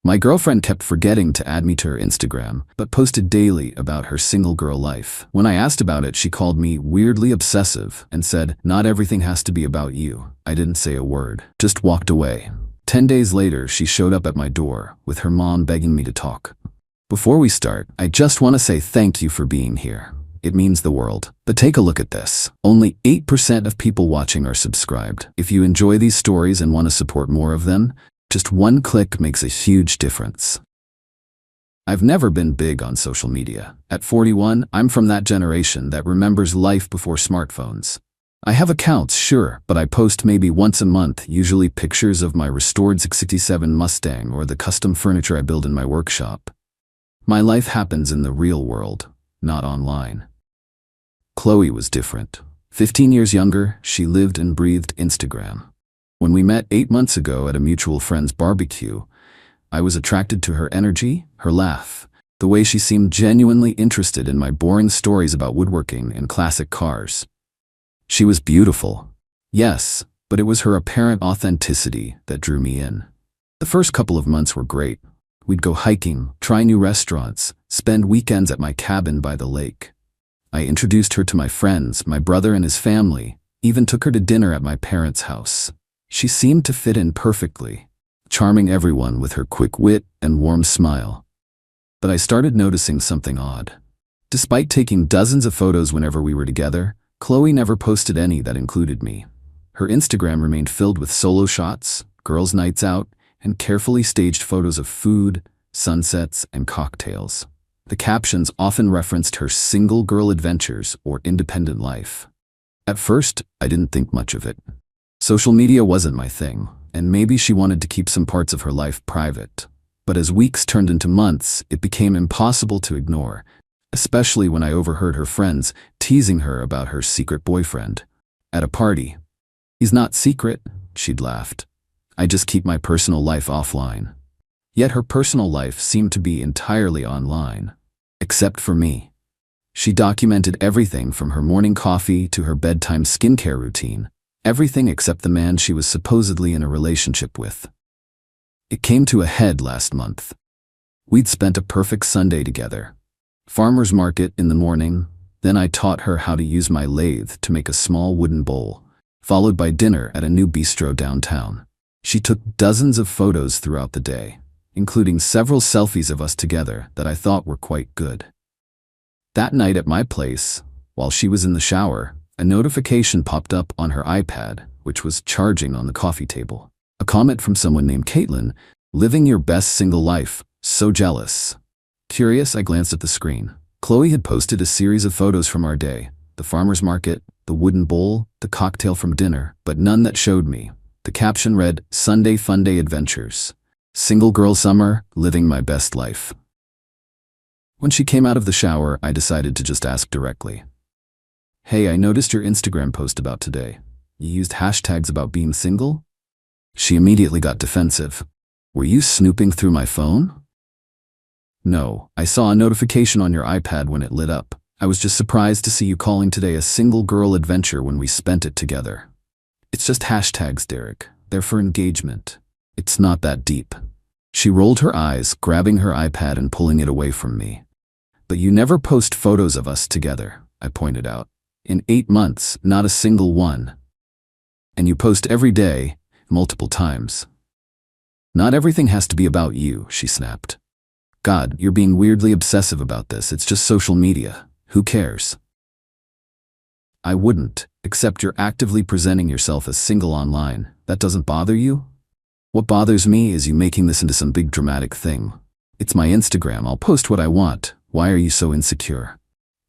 My girlfriend kept forgetting to add me to her Instagram, but posted daily about her single girl life. When I asked about it, she called me weirdly obsessive and said, "Not everything has to be about you." I didn't say a word, just walked away. 10 days later, she showed up at my door with her mom begging me to talk. "Before we start, I just want to say thank you for being here. It means the world. But take a look at this. Only 8% of people watching are subscribed. If you enjoy these stories and want to support more of them, just one click makes a huge difference." I've never been big on social media. At 41, I'm from that generation that remembers life before smartphones. I have accounts, sure, but I post maybe once a month, usually pictures of my restored 67 Mustang or the custom furniture I build in my workshop. My life happens in the real world, not online. Chloe was different. 15 years younger, she lived and breathed Instagram. When we met 8 months ago at a mutual friend's barbecue, I was attracted to her energy, her laugh, the way she seemed genuinely interested in my boring stories about woodworking and classic cars. She was beautiful, yes, but it was her apparent authenticity that drew me in. The first couple of months were great. We'd go hiking, try new restaurants, spend weekends at my cabin by the lake. I introduced her to my friends, my brother and his family, even took her to dinner at my parents' house. She seemed to fit in perfectly, charming everyone with her quick wit and warm smile. But I started noticing something odd. Despite taking dozens of photos whenever we were together, Chloe never posted any that included me. Her Instagram remained filled with solo shots, girls' nights out, and carefully staged photos of food, sunsets, and cocktails. The captions often referenced her single girl adventures or independent life. At first, I didn't think much of it. Social media wasn't my thing, and maybe she wanted to keep some parts of her life private. But as weeks turned into months, it became impossible to ignore, especially when I overheard her friends teasing her about her secret boyfriend. At a party, "He's not secret," she'd laughed. "I just keep my personal life offline." Yet her personal life seemed to be entirely online, except for me. She documented everything from her morning coffee to her bedtime skincare routine. Everything except the man she was supposedly in a relationship with. It came to a head last month. We'd spent a perfect Sunday together. Farmer's market in the morning, then I taught her how to use my lathe to make a small wooden bowl, followed by dinner at a new bistro downtown. She took dozens of photos throughout the day, including several selfies of us together that I thought were quite good. That night at my place, while she was in the shower, a notification popped up on her iPad, which was charging on the coffee table. A comment from someone named Caitlin, "Living your best single life, so jealous." Curious, I glanced at the screen. Chloe had posted a series of photos from our day, the farmer's market, the wooden bowl, the cocktail from dinner, but none that showed me. The caption read, "Sunday Fun Day Adventures. Single girl summer, living my best life." When she came out of the shower, I decided to just ask directly. "Hey, I noticed your Instagram post about today. You used hashtags about being single?" She immediately got defensive. "Were you snooping through my phone?" "No, I saw a notification on your iPad when it lit up. I was just surprised to see you calling today a single girl adventure when we spent it together." "It's just hashtags, Derek. They're for engagement. It's not that deep." She rolled her eyes, grabbing her iPad and pulling it away from me. "But you never post photos of us together," I pointed out. "In 8 months, not a single one. And you post every day, multiple times." "Not everything has to be about you," she snapped. "God, you're being weirdly obsessive about this. It's just social media. Who cares?" "I wouldn't, except you're actively presenting yourself as single online. That doesn't bother you?" "What bothers me is you making this into some big dramatic thing. It's my Instagram. I'll post what I want. Why are you so insecure?"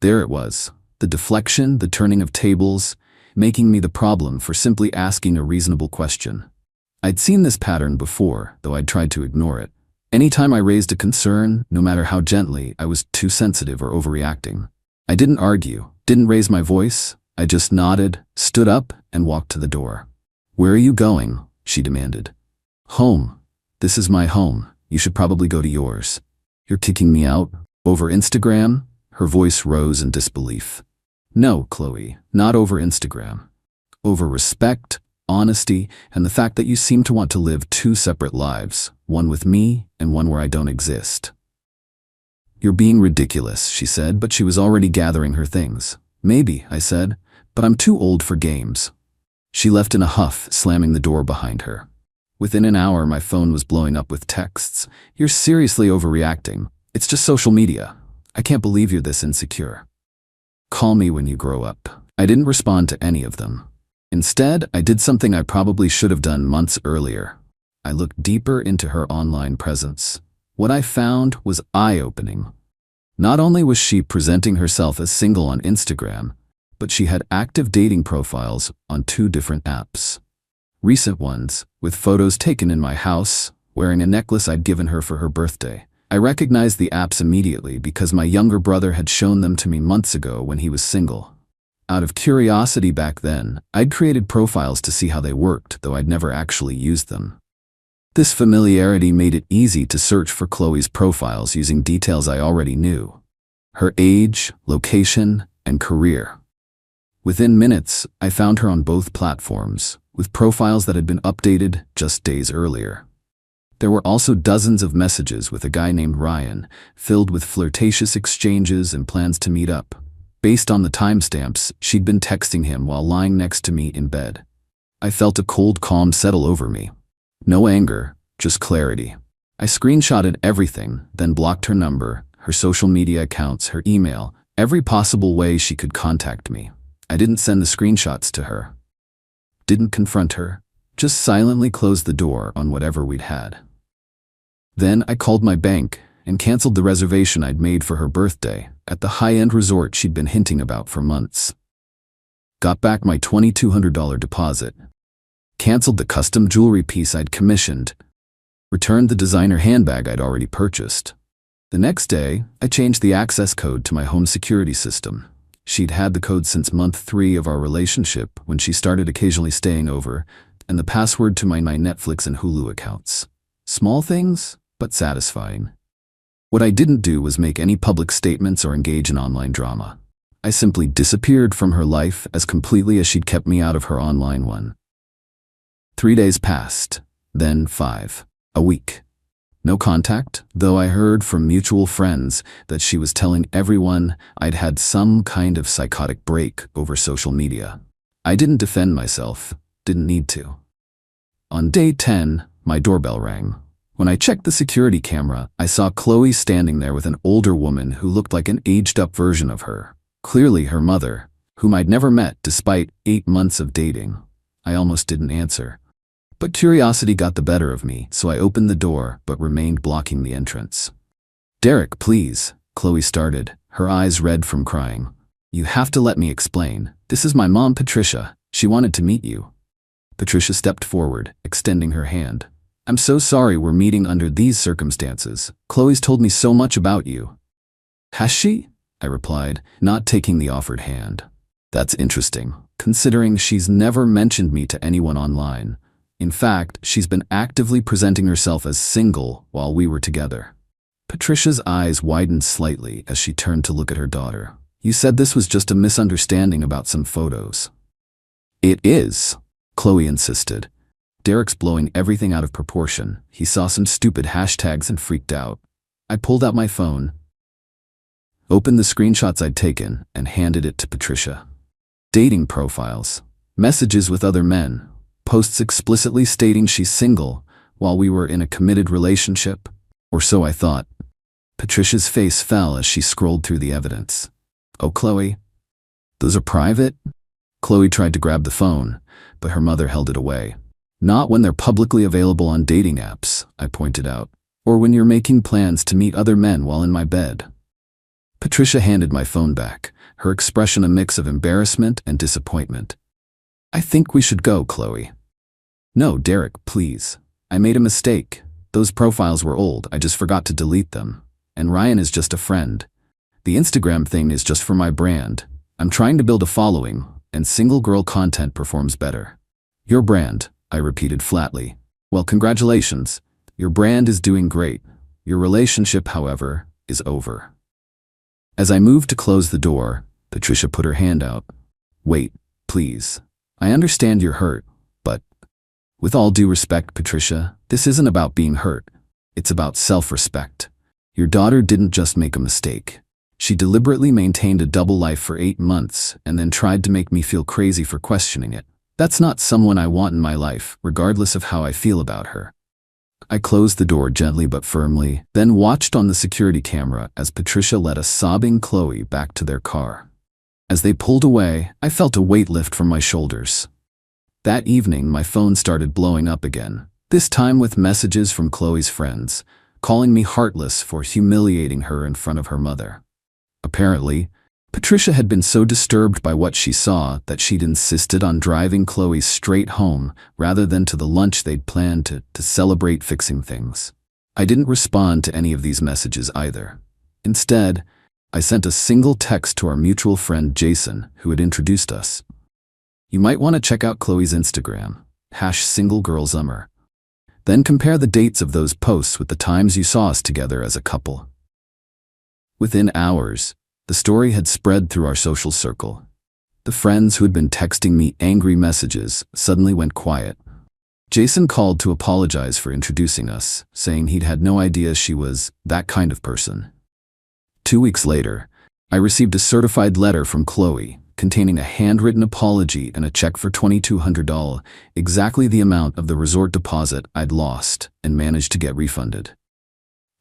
There it was. The deflection, the turning of tables, making me the problem for simply asking a reasonable question. I'd seen this pattern before, though I'd tried to ignore it. Anytime I raised a concern, no matter how gently, I was too sensitive or overreacting. I didn't argue, didn't raise my voice. I just nodded, stood up, and walked to the door. "Where are you going?" she demanded. "Home. This is my home. You should probably go to yours." "You're kicking me out? Over Instagram?" Her voice rose in disbelief. "No, Chloe, not over Instagram. Over respect, honesty, and the fact that you seem to want to live two separate lives, one with me and one where I don't exist. You're being ridiculous, she said, but she was already gathering her things. Maybe, I said, but I'm too old for games. She left in a huff, slamming the door behind her. Within an hour, my phone was blowing up with texts. You're seriously overreacting. It's just social media. I can't believe you're this insecure. Call me when you grow up. I didn't respond to any of them. Instead, I did something I probably should have done months earlier. I looked deeper into her online presence. What I found was eye-opening. Not only was she presenting herself as single on Instagram, but she had active dating profiles on 2 different apps. Recent ones, with photos taken in my house, wearing a necklace I'd given her for her birthday. I recognized the apps immediately because my younger brother had shown them to me months ago when he was single. Out of curiosity back then, I'd created profiles to see how they worked, though I'd never actually used them. This familiarity made it easy to search for Chloe's profiles using details I already knew: her age, location, and career. Within minutes, I found her on both platforms, with profiles that had been updated just days earlier. There were also dozens of messages with a guy named Ryan, filled with flirtatious exchanges and plans to meet up. Based on the timestamps, she'd been texting him while lying next to me in bed. I felt a cold calm settle over me. No anger, just clarity. I screenshotted everything, then blocked her number, her social media accounts, her email, every possible way she could contact me. I didn't send the screenshots to her. Didn't confront her, just silently closed the door on whatever we'd had. Then I called my bank and canceled the reservation I'd made for her birthday at the high-end resort she'd been hinting about for months. Got back my $2,200 deposit. Canceled the custom jewelry piece I'd commissioned. Returned the designer handbag I'd already purchased. The next day, I changed the access code to my home security system. She'd had the code since month 3 of our relationship when she started occasionally staying over, and the password to my Netflix and Hulu accounts. Small things, but satisfying. What I didn't do was make any public statements or engage in online drama. I simply disappeared from her life as completely as she'd kept me out of her online one. 3 days passed, then 5. A week. No contact, though I heard from mutual friends that she was telling everyone I'd had some kind of psychotic break over social media. I didn't defend myself, didn't need to. On day 10, my doorbell rang. When I checked the security camera, I saw Chloe standing there with an older woman who looked like an aged-up version of her. Clearly her mother, whom I'd never met despite 8 months of dating. I almost didn't answer. But curiosity got the better of me, so I opened the door but remained blocking the entrance. "Derek, please," Chloe started, her eyes red from crying. "You have to let me explain. This is my mom, Patricia. She wanted to meet you." Patricia stepped forward, extending her hand. "I'm so sorry we're meeting under these circumstances. Chloe's told me so much about you." "Has she?" I replied, not taking the offered hand. "That's interesting, considering she's never mentioned me to anyone online. In fact, she's been actively presenting herself as single while we were together." Patricia's eyes widened slightly as she turned to look at her daughter. "You said this was just a misunderstanding about some photos." "It is," Chloe insisted. "Derek's blowing everything out of proportion. He saw some stupid hashtags and freaked out." I pulled out my phone, opened the screenshots I'd taken, and handed it to Patricia. Dating profiles, messages with other men, posts explicitly stating she's single while we were in a committed relationship, or so I thought. Patricia's face fell as she scrolled through the evidence. "Oh, Chloe, those are private?" Chloe tried to grab the phone, but her mother held it away. "Not when they're publicly available on dating apps," I pointed out, "or when you're making plans to meet other men while in my bed." Patricia handed my phone back, her expression a mix of embarrassment and disappointment. "I think we should go, Chloe." "No, Derek, please. I made a mistake. Those profiles were old, I just forgot to delete them. And Ryan is just a friend. The Instagram thing is just for my brand. I'm trying to build a following, and single girl content performs better." "Your brand," I repeated flatly. "Well, congratulations. Your brand is doing great. Your relationship, however, is over." As I moved to close the door, Patricia put her hand out. "Wait, please. I understand you're hurt, but With all due respect, Patricia, this isn't about being hurt. It's about self-respect. Your daughter didn't just make a mistake. She deliberately maintained a double life for 8 months and then tried to make me feel crazy for questioning it. That's not someone I want in my life, regardless of how I feel about her. I closed the door gently but firmly, then watched on the security camera as Patricia led a sobbing Chloe back to their car. As they pulled away, I felt a weight lift from my shoulders. That evening, my phone started blowing up again, this time with messages from Chloe's friends, calling me heartless for humiliating her in front of her mother. Apparently, Patricia had been so disturbed by what she saw that she'd insisted on driving Chloe straight home rather than to the lunch they'd planned to celebrate fixing things. I didn't respond to any of these messages either. Instead, I sent a single text to our mutual friend Jason, who had introduced us. You might want to check out Chloe's Instagram, #singlegirlsummer. Then compare the dates of those posts with the times you saw us together as a couple. Within hours, the story had spread through our social circle. The friends who had been texting me angry messages suddenly went quiet. Jason called to apologize for introducing us, saying he'd had no idea she was that kind of person. 2 weeks later, I received a certified letter from Chloe containing a handwritten apology and a check for $2,200, exactly the amount of the resort deposit I'd lost and managed to get refunded.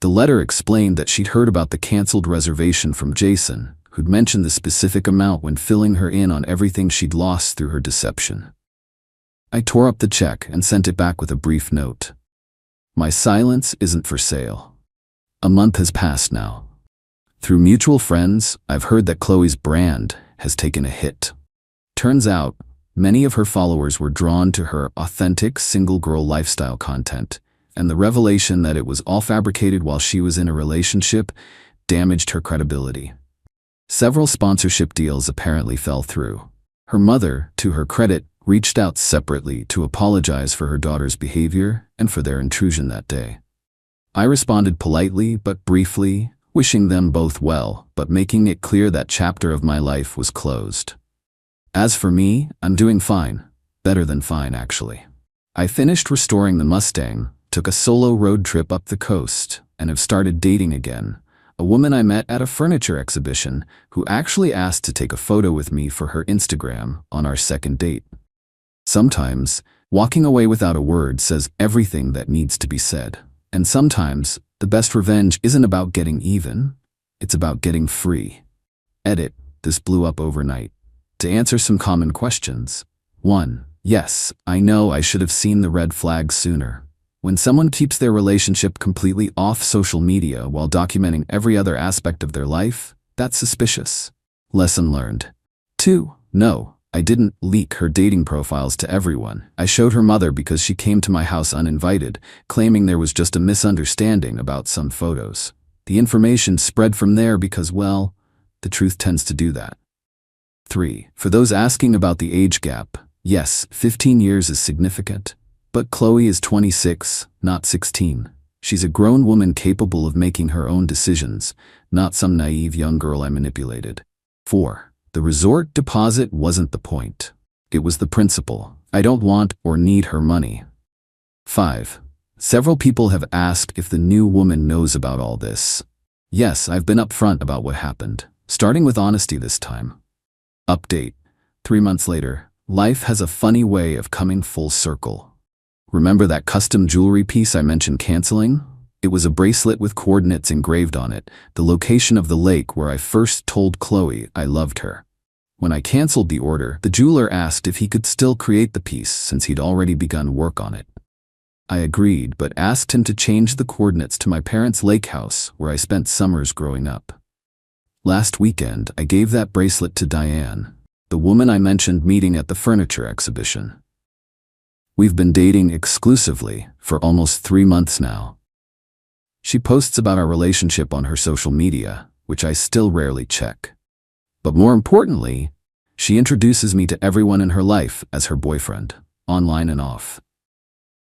The letter explained that she'd heard about the canceled reservation from Jason, who'd mentioned the specific amount when filling her in on everything she'd lost through her deception. I tore up the check and sent it back with a brief note. My silence isn't for sale. A month has passed now. Through mutual friends, I've heard that Chloe's brand has taken a hit. Turns out, many of her followers were drawn to her authentic single girl lifestyle content, and the revelation that it was all fabricated while she was in a relationship damaged her credibility. Several sponsorship deals apparently fell through. Her mother, to her credit, reached out separately to apologize for her daughter's behavior and for their intrusion that day. I responded politely but briefly, wishing them both well, but making it clear that chapter of my life was closed. As for me, I'm doing fine. Better than fine, actually. I finished restoring the Mustang, took a solo road trip up the coast, and have started dating again. A woman I met at a furniture exhibition who actually asked to take a photo with me for her Instagram on our second date. Sometimes, walking away without a word says everything that needs to be said. And sometimes, the best revenge isn't about getting even, it's about getting free. Edit, this blew up overnight. To answer some common questions. 1. Yes, I know I should have seen the red flags sooner. When someone keeps their relationship completely off social media while documenting every other aspect of their life, that's suspicious. Lesson learned. 2. No, I didn't leak her dating profiles to everyone. I showed her mother because she came to my house uninvited, claiming there was just a misunderstanding about some photos. The information spread from there because, well, the truth tends to do that. 3. For those asking about the age gap, yes, 15 years is significant. But Chloe is 26, not 16. She's a grown woman capable of making her own decisions, not some naive young girl I manipulated. 4. The resort deposit wasn't the point. It was the principle. I don't want or need her money. 5. Several people have asked if the new woman knows about all this. Yes, I've been upfront about what happened, starting with honesty this time. Update. 3 months later, life has a funny way of coming full circle. Remember that custom jewelry piece I mentioned canceling? It was a bracelet with coordinates engraved on it, the location of the lake where I first told Chloe I loved her. When I canceled the order, the jeweler asked if he could still create the piece since he'd already begun work on it. I agreed, but asked him to change the coordinates to my parents' lake house where I spent summers growing up. Last weekend, I gave that bracelet to Diane, the woman I mentioned meeting at the furniture exhibition. We've been dating exclusively for almost 3 months now. She posts about our relationship on her social media, which I still rarely check. But more importantly, she introduces me to everyone in her life as her boyfriend, online and off.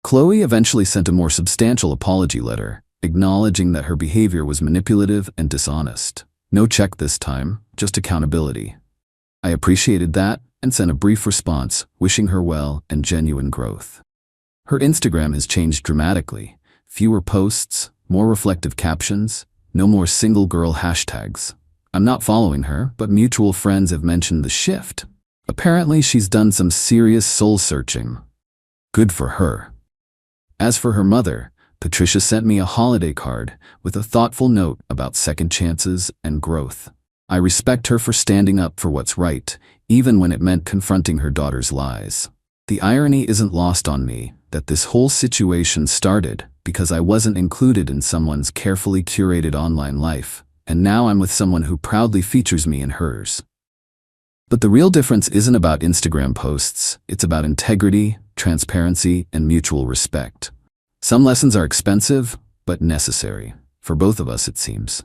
Chloe eventually sent a more substantial apology letter, acknowledging that her behavior was manipulative and dishonest. No check this time, just accountability. I appreciated that and sent a brief response, wishing her well and genuine growth. Her Instagram has changed dramatically. Fewer posts, more reflective captions, no more single girl hashtags. I'm not following her, but mutual friends have mentioned the shift. Apparently, she's done some serious soul searching. Good for her. As for her mother, Patricia sent me a holiday card with a thoughtful note about second chances and growth. I respect her for standing up for what's right, even when it meant confronting her daughter's lies. The irony isn't lost on me that this whole situation started because I wasn't included in someone's carefully curated online life, and now I'm with someone who proudly features me in hers. But the real difference isn't about Instagram posts, it's about integrity, transparency, and mutual respect. Some lessons are expensive, but necessary. For both of us, it seems.